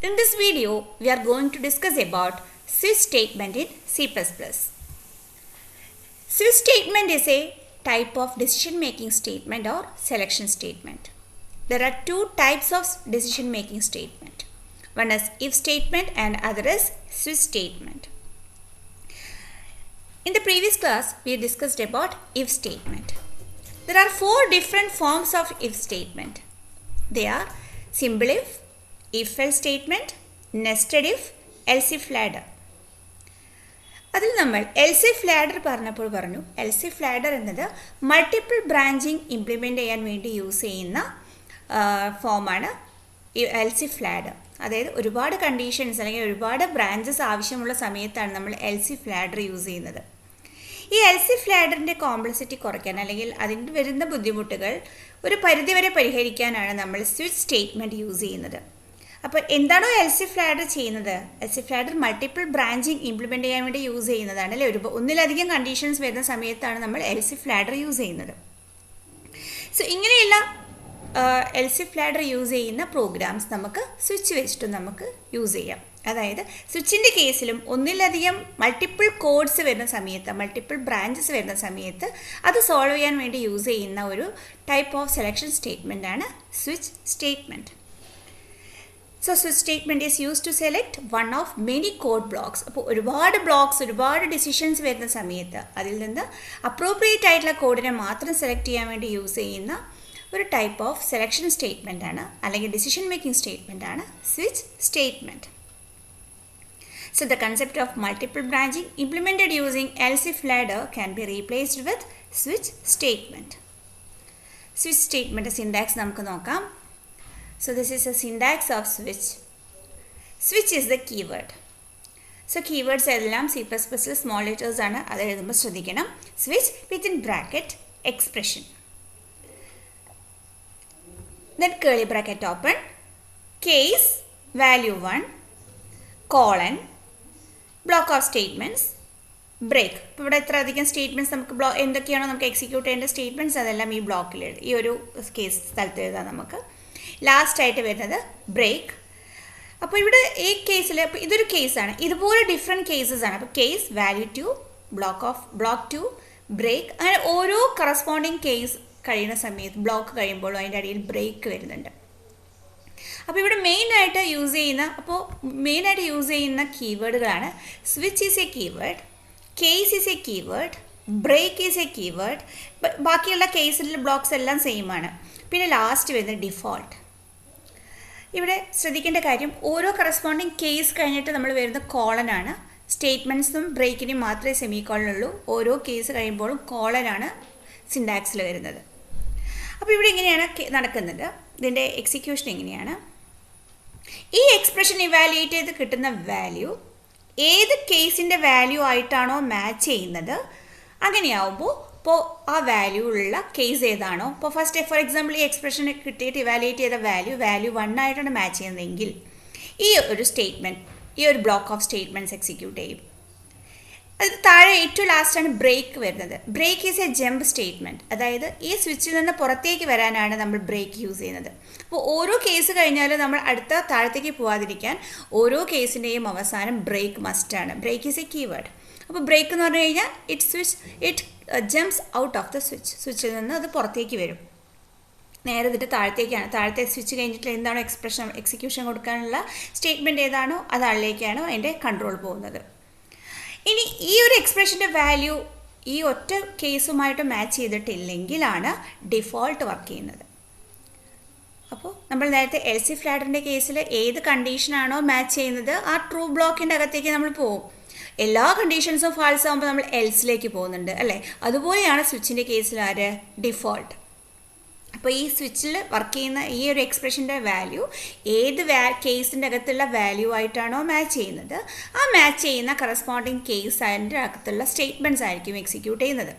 In this video, we are going to discuss about switch statement in C++. Switch statement is a type of decision-making statement or selection statement. There are two types of decision-making statement. One is if statement and other is switch statement. In the previous class, we discussed about if statement. There are four different forms of if statement. They are simple if-else statement, nested if, else if ladder. അതിൽ നമ്മൾ else if ladder പറഞ്ഞപ്പോൾ പറഞ്ഞു else if ladder എന്നത് multiple branching implement ചെയ്യാൻ വേണ്ടി use ചെയ്യുന്ന ഫോമാണ് else if ladder. അതായത് ഒരുപാട് കണ്ടീഷൻസ് അല്ലെങ്കിൽ ഒരുപാട് ബ്രാഞ്ചസ് ആവശ്യമുള്ള സമയത്താണ് നമ്മൾ else if ladder യൂസ് ചെയ്യുന്നത്. ഈ else if ladderൻ്റെ കോംപ്ലക്സിറ്റി കുറയ്ക്കാൻ അല്ലെങ്കിൽ അതിൻ്റെ വരുന്ന ബുദ്ധിമുട്ടുകൾ ഒരു പരിധിവരെ പരിഹരിക്കാനാണ് നമ്മൾ സ്വിച്ച് സ്റ്റേറ്റ്മെൻറ്റ് യൂസ് ചെയ്യുന്നത്. അപ്പോൾ എന്താണോ else if ladder ചെയ്യുന്നത്? else if ladder multiple branching implement ചെയ്യാൻ വേണ്ടി യൂസ് ചെയ്യുന്നതാണ് അല്ലേ? ഒന്നിലധികം കണ്ടീഷൻസ് വരുന്ന സമയത്താണ് നമ്മൾ else if ladder യൂസ് ചെയ്യുന്നത്. സോ ഇങ്ങനെയുള്ള else if ladder യൂസ് ചെയ്യുന്ന പ്രോഗ്രാംസ് നമുക്ക് സ്വിച്ച് വെച്ചിട്ട് നമുക്ക് യൂസ് ചെയ്യാം. അതായത് സ്വിച്ചിൻ്റെ കേസിലും ഒന്നിലധികം മൾട്ടിപ്പിൾ കോഡ്സ് വരുന്ന സമയത്ത് മൾട്ടിപ്പിൾ ബ്രാഞ്ചസ് വരുന്ന സമയത്ത് അത് സോൾവ് ചെയ്യാൻ വേണ്ടി യൂസ് ചെയ്യുന്ന ഒരു ടൈപ്പ് ഓഫ് സെലക്ഷൻ സ്റ്റേറ്റ്മെൻ്റ് ആണ് switch statement. So switch statement is use to select one of many code blocks. അപ്പോൾ ഒരുപാട് ഡിസിഷൻസ് വരുന്ന സമയത്ത് അതിൽ നിന്ന് അപ്രോപ്രിയേറ്റ് ആയിട്ടുള്ള കോഡിനെ മാത്രം സെലക്ട് ചെയ്യാൻ വേണ്ടി യൂസ് ചെയ്യുന്ന ഒരു ടൈപ്പ് ഓഫ് സെലക്ഷൻ സ്റ്റേറ്റ്മെൻ്റ് ആണ് അല്ലെങ്കിൽ ഡിസിഷൻ മേക്കിംഗ് സ്റ്റേറ്റ്മെൻ്റ് ആണ് switch statement. So the concept of multiple branching implemented using else if ladder can be replaced with switch statement. Switch statement syntax namukku nokkam. So this is a syntax of switch. Switch is the keyword. So keywords ellam C++ small letters aanu adu ezhudumbo shradhikkanam. Switch within bracket expression. Then curly bracket open. Case value 1 colon block of statements break. ഇപ്പോൾ ഇവിടെ എത്ര അധികം statements നമുക്ക് എന്തൊക്കെയാണോ നമുക്ക് execute ചെയ്യേണ്ട statements അതെല്ലാം ഈ ബ്ലോക്കിൽ എഴുതും. ഈ ഒരു കേസ് സ്ഥലത്ത് എഴുതാം നമുക്ക്. ലാസ്റ്റായിട്ട് വരുന്നത് ബ്രേക്ക്. അപ്പോൾ ഇവിടെ ഈ കേസിൽ ഇപ്പോൾ ഇതൊരു കേസാണ്, ഇതുപോലെ ഡിഫറെൻറ്റ് കേസസ് ആണ്. അപ്പോൾ കേസ് വാല്യൂ 2 ബ്ലോക്ക് 2 ബ്രേക്ക്, അങ്ങനെ ഓരോ കറസ്പോണ്ടിങ് കേസ് കഴിയുന്ന സമയത്ത് ബ്ലോക്ക് കഴിയുമ്പോഴും അതിൻ്റെ അടിയിൽ ബ്രേക്ക് വരുന്നുണ്ട്. അപ്പോൾ ഇവിടെ മെയിനായിട്ട് യൂസ് ചെയ്യുന്ന കീവേഡുകളാണ് switch is a keyword, case is a keyword, break is a keyword. ബാക്കിയുള്ള കേസിലെ ബ്ലോക്സ് എല്ലാം സെയിം ആണ്. പിന്നെ ലാസ്റ്റ് വരുന്നത് ഡിഫോൾട്ട്. ഇവിടെ ശ്രദ്ധിക്കേണ്ട കാര്യം ഓരോ കറസ്പോണ്ടിങ് കേസ് കഴിഞ്ഞിട്ട് നമ്മൾ വരുന്ന കോളനാണ്. സ്റ്റേറ്റ്മെൻറ്റ്സും ബ്രേക്കിനും മാത്രമേ സെമി കോളനുള്ളൂ. ഓരോ കേസ് കഴിയുമ്പോഴും കോളനാണ് സിൻടാക്സിൽ വരുന്നത്. അപ്പോൾ ഇവിടെ ഇങ്ങനെയാണ് നടക്കുന്നത്. ഇതിൻ്റെ എക്സിക്യൂഷൻ എങ്ങനെയാണ്? ഈ എക്സ്പ്രഷൻ ഇവാലുവേറ്റ് ചെയ്ത് കിട്ടുന്ന വാല്യൂ ഏത് കേസിൻ്റെ വാല്യൂ ആയിട്ടാണോ മാച്ച് ചെയ്യുന്നത് അങ്ങനെയാവുമ്പോൾ ഇപ്പോൾ ആ വാല്യൂ ഉള്ള കേസ് ഏതാണോ, ഇപ്പോൾ ഫസ്റ്റ് ഫോർ എക്സാമ്പിൾ ഈ എക്സ്പ്രഷൻ കിട്ടിയിട്ട് ഇവാലുവേറ്റ് ചെയ്ത വാല്യൂ 1 ആയിട്ടാണ് മാച്ച് ചെയ്യുന്നതെങ്കിൽ ഈ ഒരു ബ്ലോക്ക് ഓഫ് സ്റ്റേറ്റ്മെൻറ്റ്സ് എക്സിക്യൂട്ട് ചെയ്യും. അത് താഴെ ഏറ്റവും ലാസ്റ്റാണ് ബ്രേക്ക് വരുന്നത്. Break is a jump statement. അതായത് ഈ സ്വിച്ചിൽ നിന്ന് പുറത്തേക്ക് വരാനാണ് നമ്മൾ ബ്രേക്ക് യൂസ് ചെയ്യുന്നത്. അപ്പോൾ ഓരോ കേസ് കഴിഞ്ഞാലും നമ്മൾ അടുത്ത താഴത്തേക്ക് പോകാതിരിക്കാൻ ഓരോ കേസിൻ്റെയും അവസാനം ബ്രേക്ക് മസ്റ്റാണ്. Break is a keyword. അപ്പോൾ ബ്രേക്ക് എന്ന് പറഞ്ഞു കഴിഞ്ഞാൽ it jumps out of the സ്വിച്ചിൽ നിന്ന് അത് പുറത്തേക്ക് വരും. നേരെ എന്നിട്ട് താഴത്തെ സ്വിച്ച് കഴിഞ്ഞിട്ട് എന്താണോ എക്സിക്യൂഷൻ കൊടുക്കാനുള്ള സ്റ്റേറ്റ്മെൻറ്റ് ഏതാണോ അതിലേക്കാണ് അതിൻ്റെ കൺട്രോൾ പോകുന്നത്. ഇനി ഈ ഒരു എക്സ്പ്രഷൻ്റെ വാല്യൂ ഈ ഒറ്റ കേസുമായിട്ട് മാച്ച് ചെയ്തിട്ടില്ലെങ്കിലാണ് ഡിഫോൾട്ട് വർക്ക് ചെയ്യുന്നത്. അപ്പോൾ നമ്മൾ നേരത്തെ else if ladderൻ്റെ കേസിൽ ഏത് കണ്ടീഷനാണോ മാച്ച് ചെയ്യുന്നത് ആ ട്രൂ ബ്ലോക്കിൻ്റെ അകത്തേക്ക് നമ്മൾ പോകും. എല്ലാ കണ്ടീഷൻസും ഫാൾസ് ആകുമ്പോൾ നമ്മൾ എൽസിലേക്ക് പോകുന്നുണ്ട് അല്ലേ? അതുപോലെയാണ് സ്വിച്ചിൻ്റെ കേസിൽ ഡിഫോൾട്ട്. അപ്പോൾ ഈ സ്വിച്ചിൽ വർക്ക് ചെയ്യുന്ന ഈ ഒരു എക്സ്പ്രഷൻ്റെ വാല്യൂ ഏത് കേസിൻ്റെ അകത്തുള്ള വാല്യൂ ആയിട്ടാണോ മാച്ച് ചെയ്യുന്നത് ആ മാച്ച് ചെയ്യുന്ന കറസ്പോണ്ടിങ് കേസ് അതിൻ്റെ അകത്തുള്ള സ്റ്റേറ്റ്മെൻറ്റ്സ് ആയിരിക്കും എക്സിക്യൂട്ട് ചെയ്യുന്നത്.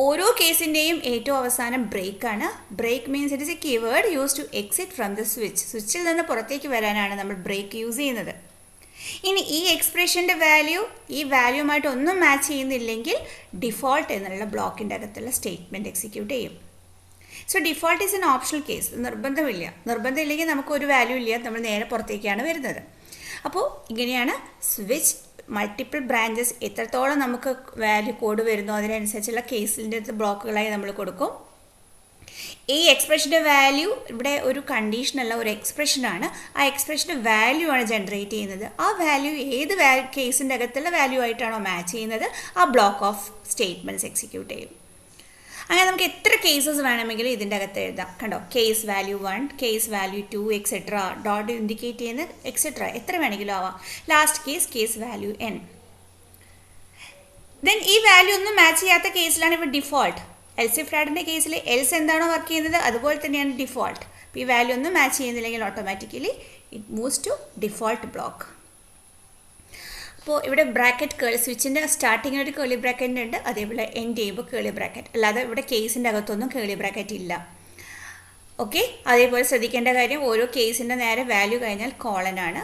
ഓരോ കേസിൻ്റെയും ഏറ്റവും അവസാനം ബ്രേക്കാണ്. Break means it is a keyword use to exit from the switch. സ്വിച്ചിൽ നിന്ന് പുറത്തേക്ക് വരാനാണ് നമ്മൾ ബ്രേക്ക് യൂസ് ചെയ്യുന്നത്. ഇനി ഈ എക്സ്പ്രഷൻ്റെ ഈ വാല്യൂമായിട്ട് ഒന്നും മാച്ച് ചെയ്യുന്നില്ലെങ്കിൽ ഡിഫോൾട്ട് എന്നുള്ള ബ്ലോക്കിൻ്റെ അകത്തുള്ള സ്റ്റേറ്റ്മെൻറ്റ് എക്സിക്യൂട്ട് ചെയ്യും. So default is an optional case. നിർബന്ധമില്ലെങ്കിൽ നമുക്കൊരു വാല്യൂ ഇല്ല, നമ്മൾ നേരെ പുറത്തേക്കാണ് വരുന്നത്. അപ്പോൾ ഇങ്ങനെയാണ് സ്വിച്ച് മൾട്ടിപ്പിൾ ബ്രാഞ്ചസ് എത്രത്തോളം നമുക്ക് വാല്യൂ കോഡ് വരുന്നോ അതിനനുസരിച്ചുള്ള കേസിൻ്റെ ബ്ലോക്കുകളായി നമ്മൾ കൊടുക്കും. ഈ എക്സ്പ്രഷൻ്റെ വാല്യൂ ഇവിടെ ഒരു കണ്ടീഷനല്ല, ഒരു എക്സ്പ്രഷനാണ്. ആ എക്സ്പ്രഷൻ്റെ വാല്യൂ ആണ് ജനറേറ്റ് ചെയ്യുന്നത്. ആ വാല്യൂ ഏത് കേസിൻ്റെ അകത്തുള്ള വാല്യൂ ആയിട്ടാണോ മാച്ച് ചെയ്യുന്നത് ആ ബ്ലോക്ക് ഓഫ് സ്റ്റേറ്റ്മെൻറ്റ്സ് എക്സിക്യൂട്ട് ചെയ്യും. അങ്ങനെ നമുക്ക് എത്ര കേസസ് വേണമെങ്കിലും ഇതിൻ്റെ അകത്ത് എഴുതാം. കണ്ടോ, case value 1, case value 2 etcetera, dot indicate ചെയ്യുന്ന എക്സെട്ര എത്ര വേണമെങ്കിലും ആവാം. Last case value n. Then ഈ വാല്യൂ ഒന്നും മാച്ച് ചെയ്യാത്ത കേസിലാണ് ഇവിടെ ഡിഫോൾട്ട്. എൽസ് ഇഫ് റാഡിൻ്റെ കേസിൽ എൽസ് എന്താണോ വർക്ക് ചെയ്യുന്നത് അതുപോലെ തന്നെയാണ് ഡിഫോൾട്ട്. അപ്പോൾ ഈ വാല്യൂ ഒന്നും മാച്ച് ചെയ്യുന്നില്ലെങ്കിൽ automatically it moves to default block. അപ്പോൾ ഇവിടെ ബ്രാക്കറ്റ് കേളി, സ്വിച്ചിൻ്റെ സ്റ്റാർട്ടിങ്ങിൽ ഒരു കേളി ബ്രാക്കറ്റ് ഉണ്ട്, അതേപോലെ എൻഡ് ചെയ്യുമ്പോൾ കേളി ബ്രാക്കറ്റ്. അല്ലാതെ ഇവിടെ കേസിൻ്റെ അകത്തൊന്നും കേളി ബ്രാക്കറ്റ് ഇല്ല. ഓക്കെ, അതേപോലെ ശ്രദ്ധിക്കേണ്ട കാര്യം ഓരോ കേസിൻ്റെ നേരെ വാല്യൂ കഴിഞ്ഞാൽ കോളനാണ്.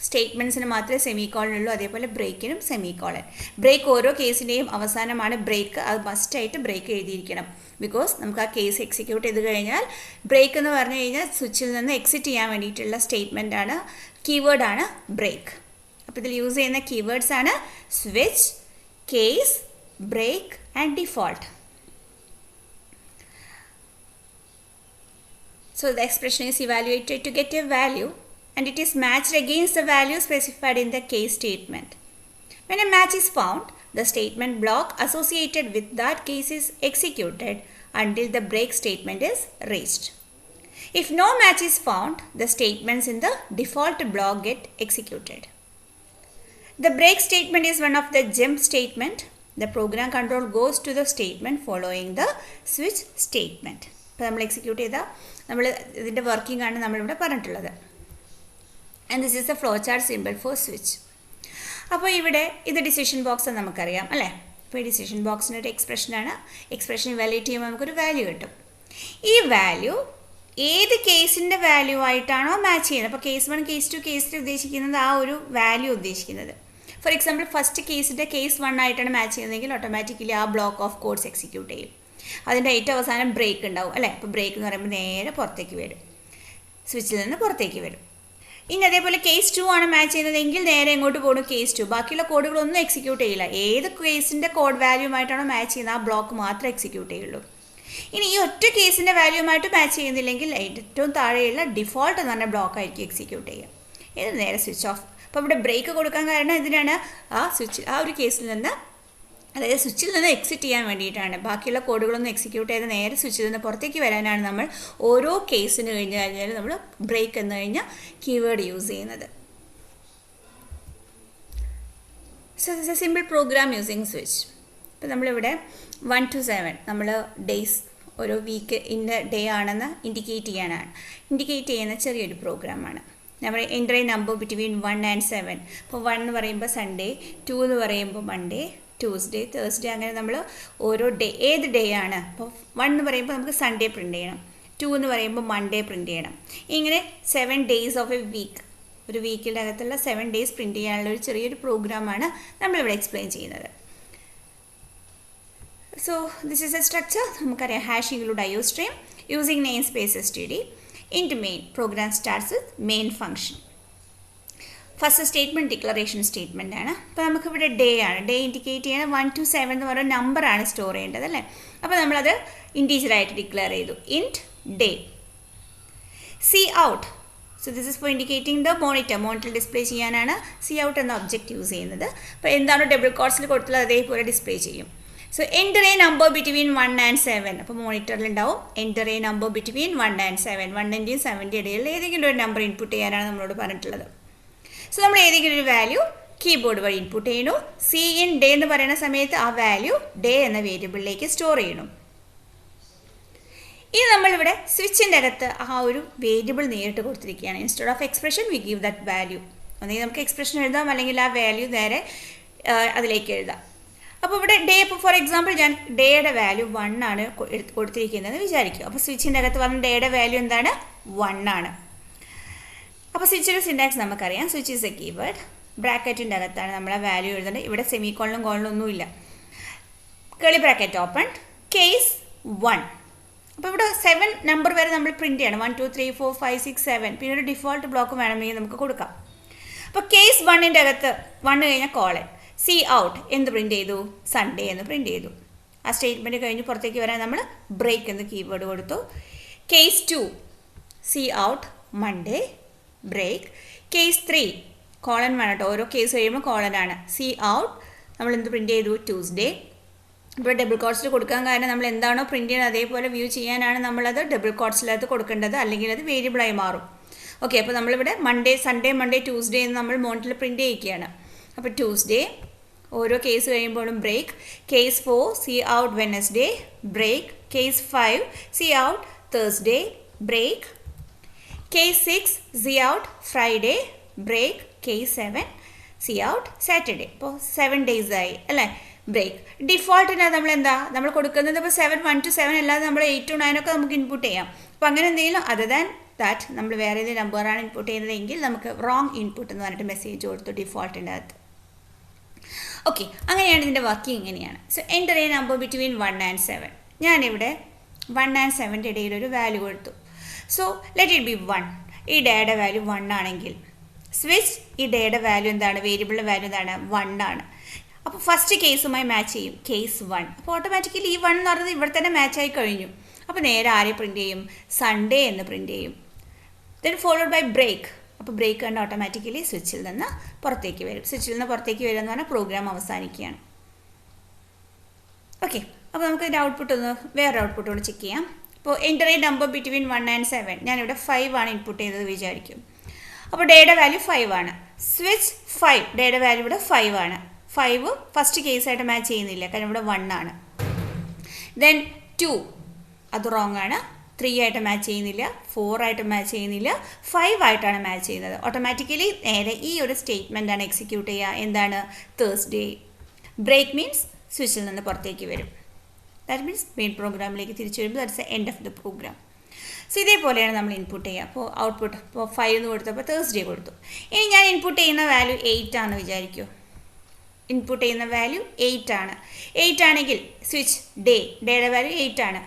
സ്റ്റേറ്റ്മെൻറ്റ്സിന് മാത്രമേ സെമി കോളൻ ഉള്ളൂ, അതേപോലെ ബ്രേക്കിനും സെമി കോളൻ. ബ്രേക്ക് ഓരോ കേസിൻ്റെയും അവസാനമാണ് ബ്രേക്ക്. അത് മസ്റ്റായിട്ട് ബ്രേക്ക് എഴുതിയിരിക്കണം. ബിക്കോസ് നമുക്ക് ആ കേസ് എക്സിക്യൂട്ട് ചെയ്ത് കഴിഞ്ഞാൽ ബ്രേക്ക് എന്ന് പറഞ്ഞു കഴിഞ്ഞാൽ സ്വിച്ചിൽ നിന്ന് എക്സിറ്റ് ചെയ്യാൻ വേണ്ടിയിട്ടുള്ള സ്റ്റേറ്റ്മെൻറ്റാണ്, കീവേഡാണ് ബ്രേക്ക്. അപ്പോൾ ഇതിൽ യൂസ് ചെയ്യുന്ന കീവേഡ്സ് ആണ് switch, case, break and default. So the expression is evaluated to get a value and it is matched against the value specified in the case statement. When a match is found, the statement block associated with that case is executed until the break statement is reached. If no match is found, the statements in the default block get executed. The break statement is one of the jump statement. The program control goes to the statement following the switch statement. അപ്പോൾ നമ്മൾ execute ചെയ്താൽ നമ്മൾ ഇതിൻ്റെ working ആണ് നമ്മളിവിടെ പറഞ്ഞിട്ടുള്ളത്. And this is the flow chart simple for switch. അപ്പോൾ ഇവിടെ ഇത് ഡിസിഷൻ ബോക്സ് നമുക്കറിയാം അല്ലേ. അപ്പോൾ ഈ ഡിസിഷൻ ബോക്സിൻ്റെ ഒരു എക്സ്പ്രഷനാണ്. എക്സ്പ്രഷൻ ഇവാലുവേറ്റ് ചെയ്യുമ്പോൾ നമുക്കൊരു വാല്യൂ കിട്ടും. ഈ വാല്യൂ ഏത് കേസിൻ്റെ വാല്യൂ ആയിട്ടാണോ മാച്ച് ചെയ്യുന്നത്, അപ്പോൾ കേസ് 1, കേസ് 2, കേസ് 3 ഉദ്ദേശിക്കുന്നത് ആ ഒരു വാല്യൂ ഉദ്ദേശിക്കുന്നത്. ഫോർ എക്സാമ്പിൾ ഫസ്റ്റ് കേസിൻ്റെ കേസ് 1 ആയിട്ടാണ് മാച്ച് ചെയ്യുന്നതെങ്കിൽ ഓട്ടോമാറ്റിക്കലി ആ ബ്ലോക്ക് ഓഫ് കോഡ്സ് എക്സിക്യൂട്ട് ചെയ്യും. അതിൻ്റെ ഏറ്റവും അവസാനം ബ്രേക്ക് ഉണ്ടാവും അല്ലേ. അപ്പോൾ ബ്രേക്ക് എന്ന് പറയുമ്പോൾ നേരെ പുറത്തേക്ക് വരും, സ്വിച്ചിൽ നിന്ന് പുറത്തേക്ക് വരും. ഇനി അതേപോലെ കേസ് 2 ആണ് മാച്ച് ചെയ്യുന്നതെങ്കിൽ നേരെ എങ്ങോട്ട് പോകും, കേസ് 2. ബാക്കിയുള്ള കോഡുകളൊന്നും എക്സിക്യൂട്ട് ചെയ്യില്ല. ഏത് കേസിൻ്റെ കോഡ് വാല്യൂമായിട്ടാണോ മാച്ച് ചെയ്യുന്നത് ആ ബ്ലോക്ക് മാത്രമേ എക്സിക്യൂട്ട് ചെയ്യുള്ളൂ. ഇനി ഈ ഒറ്റ കേസിൻ്റെ വാല്യൂമായിട്ട് മാച്ച് ചെയ്യുന്നില്ലെങ്കിൽ ഏറ്റവും താഴെയുള്ള ഡിഫോൾട്ട് എന്ന് പറഞ്ഞ ബ്ലോക്ക് ആയിരിക്കും എക്സിക്യൂട്ട് ചെയ്യുക. ഇത് നേരെ സ്വിച്ച് ഓഫ്. അപ്പോൾ ഇവിടെ ബ്രേക്ക് കൊടുക്കാൻ കാരണം ഇതിനാണ് ആ ഒരു കേസിൽ നിന്ന്, അതായത് സ്വിച്ചിൽ നിന്ന് എക്സിറ്റ് ചെയ്യാൻ വേണ്ടിയിട്ടാണ്. ബാക്കിയുള്ള കോഡുകളൊന്നും എക്സിക്യൂട്ട് ചെയ്ത് നേരെ സ്വിച്ചിൽ നിന്ന് പുറത്തേക്ക് വരാനാണ് നമ്മൾ ഓരോ കേസിന് കഴിഞ്ഞ് കഴിഞ്ഞാൽ നമ്മൾ ബ്രേക്ക് എന്ന് കഴിഞ്ഞാൽ കീവേഡ് യൂസ് ചെയ്യുന്നത്. So this A simple programme using switch. ഇപ്പോൾ നമ്മളിവിടെ 1 to 7 നമ്മൾ ഡേയ്സ്, ഓരോ വീക്ക് ഇന്ന ഡേ ആണെന്ന് ഇൻഡിക്കേറ്റ് ചെയ്യുന്ന ചെറിയൊരു പ്രോഗ്രാമാണ്. നമ്മൾ enter a number between 1 and 7. അപ്പോൾ 1 എന്ന് പറയുമ്പോൾ സൺഡേ, 2 എന്ന് പറയുമ്പോൾ മൺഡേ, ട്യൂസ്ഡേ, തേഴ്സ്ഡേ, അങ്ങനെ നമ്മൾ ഓരോ ഡേ ഏത് ഡേ ആണ്. അപ്പോൾ 1 എന്ന് പറയുമ്പോൾ നമുക്ക് സൺഡേ പ്രിൻ്റ് ചെയ്യണം, 2 എന്ന് പറയുമ്പോൾ മൺഡേ പ്രിൻ്റ് ചെയ്യണം. ഇങ്ങനെ 7 days ഓഫ് എ വീക്ക്, ഒരു വീക്കിൻ്റെ അകത്തുള്ള 7 days പ്രിൻ്റ് ചെയ്യാനുള്ള ഒരു ചെറിയൊരു പ്രോഗ്രാമാണ് നമ്മളിവിടെ എക്സ്പ്ലെയിൻ ചെയ്യുന്നത്. So this is a structure. നമുക്കറിയാം hash include IO stream using namespace std. into main, program starts with main function. First statement declaration statement ആണ്. അപ്പോൾ നമുക്കിവിടെ ഡേ ആണ്, ഡേ ഇൻഡിക്കേറ്റ് ചെയ്യണം. 1 to 7 എന്ന് പറയുന്ന നമ്പറാണ് സ്റ്റോർ ചെയ്യേണ്ടത് അല്ലേ. അപ്പോൾ നമ്മളത് ഇൻറ്റീജറായിട്ട് ഡിക്ലെയർ ചെയ്തു, int day. Cout, so this is for indicating the monitor display ചെയ്യാനാണ് സി ഔട്ട് എന്ന ഒബ്ജക്റ്റ് യൂസ് ചെയ്യുന്നത്. അപ്പോൾ എന്താണോ ഡബിൾ കോട്ട്സിൽ കൊടുത്തുള്ളത് അതേപോലെ ഡിസ്പ്ലേ ചെയ്യും. So enter a number between 1 and 7. അപ്പോൾ മോണിറ്ററിൽ ഉണ്ടാവും enter a number between 1 and 7. 1-ൻ്റെയും 7-ൻ്റെയും ഇടയിൽ ഏതെങ്കിലും ഒരു നമ്പർ ഇൻപുട്ട് ചെയ്യാനാണ് നമ്മളോട് പറഞ്ഞിട്ടുള്ളത്. സോ നമ്മൾ ഏതെങ്കിലും ഒരു വാല്യൂ കീബോർഡ് വഴി ഇൻപുട്ട് ചെയ്യണു. സി ഇൻ ഡേ എന്ന് പറയുന്ന സമയത്ത് ആ വാല്യൂ ഡേ എന്ന വേരിയബിളിലേക്ക് സ്റ്റോർ ചെയ്യണം. ഇനി നമ്മളിവിടെ സ്വിച്ചിൻ്റെ അകത്ത് ആ ഒരു വേരിയബിൾ നേരിട്ട് കൊടുത്തിരിക്കുകയാണ്. Instead of expression we give that value. ഒന്നെങ്കിൽ നമുക്ക് എക്സ്പ്രഷൻ എഴുതാം, അല്ലെങ്കിൽ ആ വാല്യൂ നേരെ അതിലേക്ക് എഴുതാം. അപ്പോൾ ഇവിടെ ഡേ, ഇപ്പോൾ ഫോർ എക്സാമ്പിൾ ഞാൻ ഡേയുടെ വാല്യൂ 1 ആണ് കൊടുത്തിരിക്കുന്നതെന്ന് വിചാരിക്കും. അപ്പോൾ സ്വിച്ചിൻ്റെ അകത്ത് വന്ന ഡേയുടെ വാല്യൂ എന്താണ്, 1 ആണ്. അപ്പോൾ സ്വിച്ചിൻ്റെ സിൻടാക്സ് നമുക്കറിയാം. സ്വിച്ച് ഈസ് എ കീവേഡ്, ബ്രാക്കറ്റിൻ്റെ അകത്താണ് നമ്മൾ ആ വാല്യൂ എഴുതേണ്ടത്. ഇവിടെ സെമി കോളനും ഒന്നുമില്ല. കേളി ബ്രാക്കറ്റ് ഓപ്പൺ, കേസ് 1. അപ്പോൾ ഇവിടെ 7 നമ്പർ വരെ നമ്മൾ പ്രിൻറ്റ് ചെയ്യണം. 1 2 3 4 5 6 7. പിന്നെ ഒരു ഡിഫോൾട്ട് ബ്ലോക്ക് വേണമെങ്കിൽ നമുക്ക് കൊടുക്കാം. അപ്പോൾ കേസ് 1ൻ്റെ അകത്ത് 1 കഴിഞ്ഞാൽ കോളൻ സി ഔട്ട് എന്ത് പ്രിൻറ്റ് ചെയ്തു? സൺഡേ എന്ന് പ്രിൻറ്റ് ചെയ്തു. ആ സ്റ്റേറ്റ്മെൻറ്റ് കഴിഞ്ഞ് പുറത്തേക്ക് വരാൻ നമ്മൾ ബ്രേക്ക് എന്ന് കീവേഡ് കൊടുത്തു. Case 2 C out Monday break. Case 3 colon വേണം കേട്ടോ, ഓരോ കേസ് കഴിയുമ്പോൾ കോളനാണ്. സി ഔട്ട് നമ്മൾ എന്ത് പ്രിൻറ്റ് ചെയ്തു? ട്യൂസ്ഡേ. ഇപ്പോൾ ഡബിൾ കോട്ട്സിൽ കൊടുക്കാൻ കാരണം നമ്മൾ എന്താണോ പ്രിൻറ്റ് ചെയ്യുന്നത് അതേപോലെ വ്യൂ ചെയ്യാനാണ് നമ്മളത് ഡബിൾ കോട്ട്സിലകത്ത് കൊടുക്കേണ്ടത്, അല്ലെങ്കിൽ അത് വേരിയബിളായി മാറും. ഓക്കെ, അപ്പോൾ നമ്മളിവിടെ മൺഡേ സൺഡേ മൺഡേ ട്യൂസ്ഡേ എന്ന് നമ്മൾ മോണിറ്ററിൽ പ്രിൻറ്റ് ചെയ്യിക്കുകയാണ്. അപ്പോൾ ട്യൂസ്ഡേ ഓരോ കേസ് കഴിയുമ്പോഴും break. Case 4 C out Wednesday break. Case 5 C out Thursday break. Case 6 C out Friday break. Case 7 C out Saturday. ഇപ്പോൾ 7 ഡേയ്സ് ആയി അല്ലേ ബ്രേക്ക്. ഡിഫോൾട്ടിനാണ് നമ്മൾ എന്താ നമ്മൾ കൊടുക്കുന്നത്? ഇപ്പോൾ 7 1 to 7 അല്ലാതെ നമ്മൾ 8 to 9 ഒക്കെ നമുക്ക് ഇൻപുട്ട് ചെയ്യാം. അപ്പോൾ അങ്ങനെ എന്തെങ്കിലും അതർ ദാൻ ദാറ്റ് നമ്മൾ വേറെ ഏതെങ്കിലും നമ്പറാണ് ഇൻപുട്ട് ചെയ്യുന്നതെങ്കിൽ നമുക്ക് റോങ് ഇൻപുട്ട് എന്ന് പറഞ്ഞിട്ട് മെസ്സേജ് കൊടുത്തു ഡിഫോൾട്ടിൻ്റെ അകത്ത്. ഓക്കെ, അങ്ങനെയാണ് ഇതിൻ്റെ വർക്കിംഗ് ഇങ്ങനെയാണ്. So enter a number between 1 and 7. ഞാനിവിടെ 1 and 7ൻ്റെ ഇടയിൽ ഒരു വാല്യൂ കൊടുത്തു. So let it be 1. ഈ ഡേയുടെ വാല്യൂ 1 ആണെങ്കിൽ സ്വിച്ച് ഈ ഡേയുടെ വാല്യൂ എന്താണ്? വേരിയബിളിൻ്റെ വാല്യൂ എന്താണ്? 1 ആണ്. അപ്പോൾ ഫസ്റ്റ് കേസുമായി മാച്ച് ചെയ്യും, കേസ് 1. അപ്പോൾ ഓട്ടോമാറ്റിക്കലി ഈ 1 എന്ന് പറയുന്നത് ഇവിടെ തന്നെ മാച്ചായി കഴിഞ്ഞു. അപ്പോൾ നേരെ ആരെ പ്രിൻറ്റ് ചെയ്യും? സൺഡേ എന്ന് പ്രിൻറ്റ് ചെയ്യും. Then followed by break. അപ്പോൾ ബ്രേക്ക് കണ്ട് ഓട്ടോമാറ്റിക്കലി സ്വിച്ചിൽ നിന്ന് പുറത്തേക്ക് വരും. സ്വിച്ചിൽ നിന്ന് പുറത്തേക്ക് വരിക എന്ന് പറഞ്ഞാൽ പ്രോഗ്രാം അവസാനിക്കുകയാണ്. ഓക്കെ, അപ്പോൾ നമുക്ക് ഇതിൻ്റെ ഔട്ട്പുട്ട് ഒന്ന് വേറെ ഔട്ട്പുട്ടോട് ചെക്ക് ചെയ്യാം. ഇപ്പോൾ enter a number between 1 and 7. ഞാനിവിടെ 5 ആണ് ഇൻപുട്ട് ചെയ്തത് വിചാരിക്കും. അപ്പോൾ ഡേയുടെ വാല്യൂ 5 ആണ്. സ്വിച്ച് 5 ഡേയുടെ വാല്യൂ ഇവിടെ 5 ആണ്. 5 ഫസ്റ്റ് കേസായിട്ട് മാച്ച് ചെയ്യുന്നില്ല, കാരണം ഇവിടെ 1 ആണ്. ദെൻ 2 അത് റോങ് ആണ്. 3 ആയിട്ട് മാച്ച് ചെയ്യുന്നില്ല, 4 ആയിട്ട് മാച്ച് ചെയ്യുന്നില്ല, 5 ആയിട്ടാണ് മാച്ച് ചെയ്യുന്നത്. ഓട്ടോമാറ്റിക്കലി നേരെ ഈ ഒരു സ്റ്റേറ്റ്മെൻറ്റാണ് എക്സിക്യൂട്ട് ചെയ്യുക. എന്താണ്? തേഴ്സ്ഡേ. ബ്രേക്ക് മീൻസ് സ്വിച്ചിൽ നിന്ന് പുറത്തേക്ക് വരും. ദാറ്റ് മീൻസ് മെയിൻ പ്രോഗ്രാമിലേക്ക് തിരിച്ചു വരുമ്പോൾ that's the end of the program. So ഇതേപോലെയാണ് നമ്മൾ ഇൻപുട്ട് ചെയ്യുക. അപ്പോൾ ഔട്ട്പുട്ട് ഇപ്പോൾ 5 എന്ന് കൊടുത്തപ്പോൾ തേഴ്സ്ഡേ കൊടുത്തു. ഇനി ഞാൻ ഇൻപുട്ട് ചെയ്യുന്ന വാല്യൂ 8 ആണെന്ന് വിചാരിക്കൂ. ഇൻപുട്ട് ചെയ്യുന്ന വാല്യൂ 8 ആണ്. 8 ആണെങ്കിൽ സ്വിച്ച് ഡേയുടെ വാല്യൂ 8 ആണ്.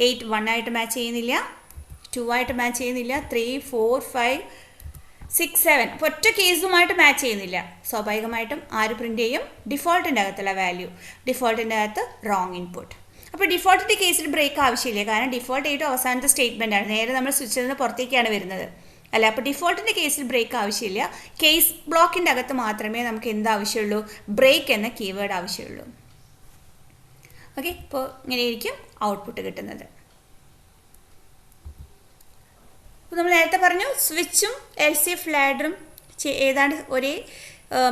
8 1 ആയിട്ട് മാച്ച് ചെയ്യുന്നില്ല, 2 ആയിട്ട് മാച്ച് ചെയ്യുന്നില്ല, 3 4 5 6 7 അപ്പോൾ ഒറ്റ കേസുമായിട്ട് മാച്ച് ചെയ്യുന്നില്ല. സ്വാഭാവികമായിട്ടും ആര് പ്രിൻറ്റ് ചെയ്യും? ഡിഫോൾട്ടിൻ്റെ അകത്തുള്ള വാല്യൂ. ഡിഫോൾട്ടിൻ്റെ അകത്ത് റോങ് ഇൻപുട്ട്. അപ്പോൾ ഡിഫോൾട്ടിൻ്റെ കേസിൽ ബ്രേക്ക് ആവശ്യമില്ല, കാരണം ഡിഫോൾട്ട് ഏറ്റവും അവസാനത്തെ സ്റ്റേറ്റ്മെൻ്റ് ആണ്. നേരെ നമ്മൾ സ്വിച്ചിൽ നിന്ന് പുറത്തേക്കാണ് വരുന്നത് അല്ല. അപ്പോൾ ഡിഫോൾട്ടിൻ്റെ കേസിൽ ബ്രേക്ക് ആവശ്യമില്ല. കേസ് ബ്ലോക്കിൻ്റെ അകത്ത് മാത്രമേ നമുക്ക് എന്താവശ്യമുള്ളൂ? ബ്രേക്ക് എന്ന കീവേഡ് ആവശ്യമുള്ളൂ. ഓക്കെ, ഇപ്പോൾ ഇങ്ങനെയായിരിക്കും ഔട്ട്പുട്ട് കിട്ടുന്നത്. അപ്പോൾ നമ്മൾ നേരത്തെ പറഞ്ഞു സ്വിച്ചും LCF ലാഡറും ഏതാണ്ട് ഒരേ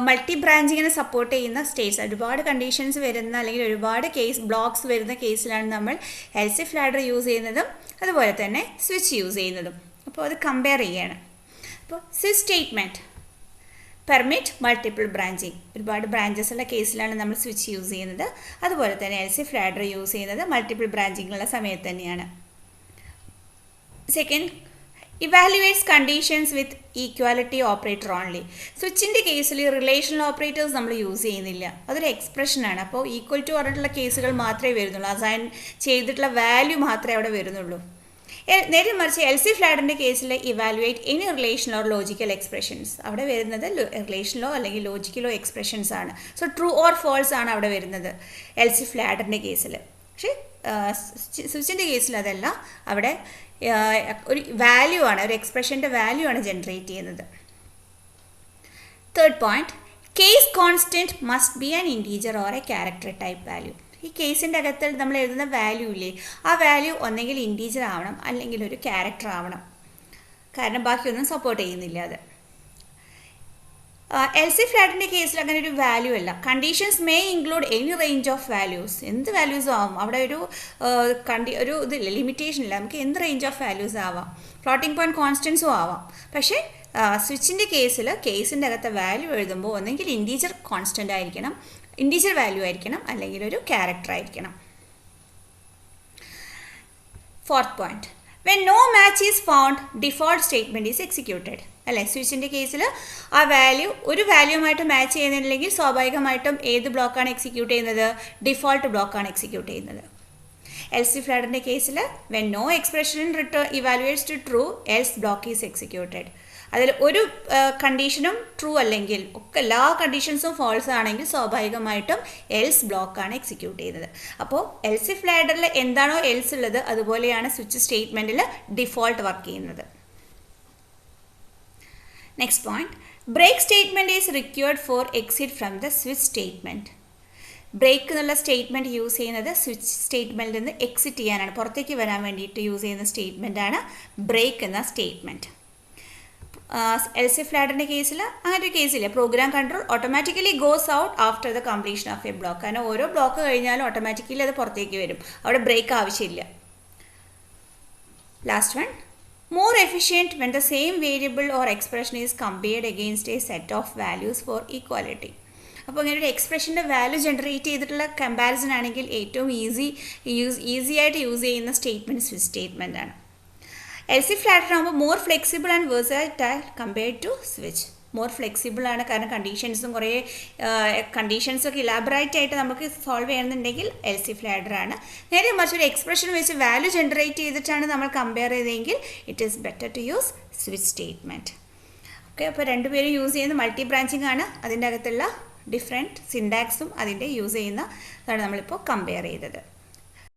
മൾട്ടി ബ്രാഞ്ചിങ്ങിനെ സപ്പോർട്ട് ചെയ്യുന്ന സ്റ്റേറ്റ്സ്. ഒരുപാട് കണ്ടീഷൻസ് വരുന്ന അല്ലെങ്കിൽ ഒരുപാട് കേസ് ബ്ലോക്സ് വരുന്ന കേസിലാണ് നമ്മൾ LCF ലാഡർ യൂസ് ചെയ്യുന്നതും അതുപോലെ തന്നെ സ്വിച്ച് യൂസ് ചെയ്യുന്നതും. അപ്പോൾ അത് കമ്പയർ ചെയ്യുകയാണ്. അപ്പോൾ switch statement permit multiple branching. ഒരുപാട് ബ്രാഞ്ചസ് ഉള്ള കേസിലാണ് നമ്മൾ സ്വിച്ച് യൂസ് ചെയ്യുന്നത്. അതുപോലെ തന്നെ LCF ലാഡർ യൂസ് ചെയ്യുന്നത് മൾട്ടിപ്പിൾ ബ്രാഞ്ചിങ്ങുള്ള സമയത്ത് തന്നെയാണ്. സെക്കൻഡ്, ഇവാലുവേറ്റ്സ് കണ്ടീഷൻസ് വിത്ത് ഈക്വാലിറ്റി ഓപ്പറേറ്റർ ഓൺലി. സ്വിച്ചിൻ്റെ കേസിൽ റിലേഷണൽ ഓപ്പറേറ്റേഴ്സ് നമ്മൾ യൂസ് ചെയ്യുന്നില്ല, അതൊരു എക്സ്പ്രഷനാണ്. അപ്പോൾ ഈക്വൽ ടു പറഞ്ഞിട്ടുള്ള കേസുകൾ മാത്രമേ വരുന്നുള്ളൂ. അസൈൻ ചെയ്തിട്ടുള്ള വാല്യൂ മാത്രമേ അവിടെ വരുന്നുള്ളൂ. നേരെ മറിച്ച് LCF ലാഡറിൻ്റെ കേസിൽ evaluate any relational or logical expressions. അവിടെ വരുന്നത് റിലേഷനലോ അല്ലെങ്കിൽ ലോജിക്കലോ എക്സ്പ്രഷൻസ് ആണ്. സോ ട്രൂ ഓർ ഫോൾസ് ആണ് അവിടെ വരുന്നത് LCF ലാഡറിൻ്റെ കേസിൽ. പക്ഷേ സ്വിച്ചിൻ്റെ കേസിൽ അതല്ല, അവിടെ ഒരു വാല്യൂ ആണ്, ഒരു എക്സ്പ്രഷൻ്റെ വാല്യൂ ആണ് ജനറേറ്റ് ചെയ്യുന്നത്. Third point, case constant must be an integer or A character type value. ഈ കേസിൻ്റെ അകത്ത് നമ്മൾ എഴുതുന്ന വാല്യൂ ഇല്ലേ, ആ വാല്യൂ ഒന്നെങ്കിൽ ഇൻറ്റീജർ ആവണം അല്ലെങ്കിൽ ഒരു ക്യാരക്ടർ ആവണം. കാരണം ബാക്കിയൊന്നും സപ്പോർട്ട് ചെയ്യുന്നില്ല അത്. LCF ലാഡറിൻ്റെ കേസിൽ അങ്ങനെ ഒരു വാല്യൂ അല്ല. Conditions may include any range of values. എന്ത് വാല്യൂസും ആവും. അവിടെ ഒരു ഇതില്ല, ലിമിറ്റേഷൻ ഇല്ല. നമുക്ക് എന്ത് റേഞ്ച് ഓഫ് വാല്യൂസ് ആവാം. ഫ്ലോട്ടിംഗ് പോയിന്റ് കോൺസ്റ്റൻസും ആവാം. പക്ഷേ സ്വിച്ചിൻ്റെ കേസിൽ കേസിൻ്റെ അകത്തെ വാല്യൂ എഴുതുമ്പോൾ ഒന്നെങ്കിൽ ഇൻറ്റീജർ കോൺസ്റ്റൻ്റ് ആയിരിക്കണം, ഇൻറ്റീജർ വാല്യൂ ആയിരിക്കണം, അല്ലെങ്കിൽ ഒരു ക്യാരക്ടർ ആയിരിക്കണം. Fourth point, when no match is found default statement is executed. അല്ലേ, സ്വിച്ചിൻ്റെ കേസിൽ ആ വാല്യൂ ഒരു വാല്യൂമായിട്ട് മാച്ച് ചെയ്യുന്നില്ലെങ്കിൽ സ്വാഭാവികമായിട്ടും ഏത് ബ്ലോക്കാണ് എക്സിക്യൂട്ട് ചെയ്യുന്നത്? ഡിഫോൾട്ട് ബ്ലോക്കാണ് എക്സിക്യൂട്ട് ചെയ്യുന്നത്. എൽസ് ഇഫ് ലാഡറിൻ്റെ കേസിൽ when no expression return evaluates to true else block is executed. അതിൽ ഒരു കണ്ടീഷനും ട്രൂ അല്ലെങ്കിൽ ഒക്കെ എല്ലാ കണ്ടീഷൻസും ഫോൾസ് ആണെങ്കിൽ സ്വാഭാവികമായിട്ടും എൽസ് ബ്ലോക്കാണ് എക്സിക്യൂട്ട് ചെയ്യുന്നത്. അപ്പോൾ എൽസ് ഇഫ് ലാഡറിൽ എന്താണോ എൽസ് ഉള്ളത് അതുപോലെയാണ് സ്വിച്ച് സ്റ്റേറ്റ്മെൻറ്റിൽ ഡിഫോൾട്ട് വർക്ക് ചെയ്യുന്നത്. Next point, break statement is required for exit from the switch statement. Break എന്നുള്ള സ്റ്റേറ്റ്മെൻറ്റ് യൂസ് ചെയ്യുന്നത് സ്വിച്ച് സ്റ്റേറ്റ്മെൻറ്റിൽ നിന്ന് എക്സിറ്റ് ചെയ്യാനാണ്, പുറത്തേക്ക് വരാൻ വേണ്ടിയിട്ട് യൂസ് ചെയ്യുന്ന സ്റ്റേറ്റ്മെൻറ്റാണ് ബ്രേക്ക് എന്ന സ്റ്റേറ്റ്മെൻറ്റ്. എൽസ് ഇഫ് ലാഡറിൻ്റെ കേസിൽ അങ്ങനെ ഒരു കേസില്ല. Program control automatically goes out after the completion of a block. കാരണം ഓരോ ബ്ലോക്ക് കഴിഞ്ഞാലും ഓട്ടോമാറ്റിക്കലി അത് പുറത്തേക്ക് വരും, അവിടെ ബ്രേക്ക് ആവശ്യമില്ല. Last one, more efficient when the same variable or expression is compared against a set of values for equality. അപ്പോൾ ഇങ്ങനെ ഒരു എക്സ്പ്രഷൻ്റെ വാല്യൂ ജനറേറ്റ് ചെയ്തിട്ടുള്ള കമ്പാരിസൺ ആണെങ്കിൽ ഏറ്റവും ഈസി ആയിട്ട് യൂസ് ചെയ്യുന്ന സ്റ്റേറ്റ്മെൻറ്റ് സ്വിച്ച് സ്റ്റേറ്റ്മെൻ്റ് ആണ്. എൽസ് ഇഫ് ലാഡർ ആകുമ്പോൾ more flexible and versatile compared to switch. More flexible ആണ്, കാരണം കണ്ടീഷൻസും കുറേ കണ്ടീഷൻസൊക്കെ ഇലാബറേറ്റ് ആയിട്ട് നമുക്ക് സോൾവ് ചെയ്യണമെന്നുണ്ടെങ്കിൽ എൽസ് ഇഫ് ലാഡർ ആണ്. നേരെ മറിച്ച് ഒരു എക്സ്പ്രഷൻ വെച്ച് വാല്യൂ ജനറേറ്റ് ചെയ്തിട്ടാണ് നമ്മൾ കമ്പയർ ചെയ്തതെങ്കിൽ it is better to use switch statement. Okay, അപ്പോൾ രണ്ടുപേരും യൂസ് ചെയ്യുന്നത് മൾട്ടി ബ്രാഞ്ചിങ് ആണ്. അതിൻ്റെ അകത്തുള്ള ഡിഫറെൻറ്റ് സിൻടാക്സും അതിൻ്റെ യൂസ് ചെയ്യുന്ന അതാണ് നമ്മളിപ്പോൾ കമ്പയർ ചെയ്തത്.